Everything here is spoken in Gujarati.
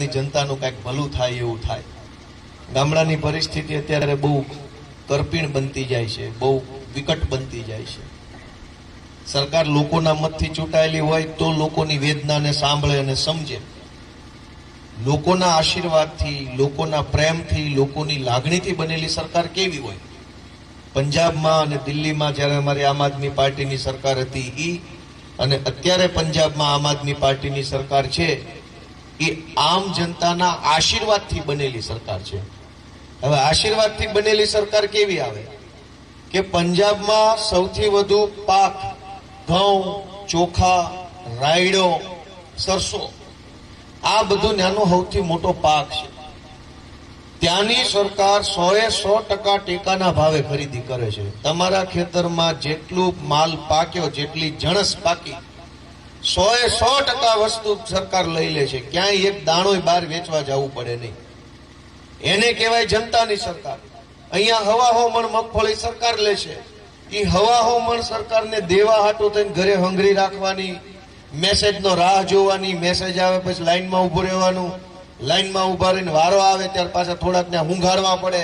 ગુજરાતની જનતાનું કાંઈક ભલું થાય એવું થાય। ગામડાની પરિસ્થિતિ અત્યારે બહુ કરપીણ બનતી જાય છે, બહુ વિકટ બનતી જાય છે। સરકાર લોકોના મતથી ચૂંટાયેલી હોય તો લોકોની વેદનાને સાંભળે અને સમજે। લોકોના આશીર્વાદથી, લોકોના પ્રેમથી, લોકોની લાગણીથી બનેલી સરકાર કેવી હોય? પંજાબમાં અને દિલ્હીમાં જ્યારે અમારી આમ આદમી પાર્ટીની સરકાર હતી અને અત્યારે પંજાબમાં આમ આદમી પાર્ટીની સરકાર છે, એ આમ જનતાના આશીર્વાદથી બનેલી સરકાર છે। હવે આશીર્વાદથી બનેલી સરકાર કેવી આવે કે પંજાબમાં સૌથી વધુ પાક ઘઉં, ચોખા, રાયડો, સરસો, આ બધું ત્યાંનો સૌથી મોટો પાક છે। ત્યાંની સરકાર 100% ટેકાના ભાવે ખરીદી કરે છે। તમારા ખેતરમાં જેટલું માલ પાક્યો, જેટલી જણસ પાકી, 100% વસ્તુ સરકાર લઈ લે છે। ક્યાંય એક દાણોય બહાર વેચવા જવું પડે નહીં। એને કહેવાય જનતાની સરકાર। અહીંયા હવા મણ મગફળી સરકાર લે છે। એ હવા મણ સરકારને દેવા હાટું થઈને ઘરે હંગરી રાખવાની, મેસેજનો રાહ જોવાની, મેસેજ આવે પછી લાઈનમાં ઉભું રહેવાનું, લાઈનમાં ઉભા રહીને વારો આવે ત્યારે પાછા થોડાક ને ઊંઘાડવા પડે,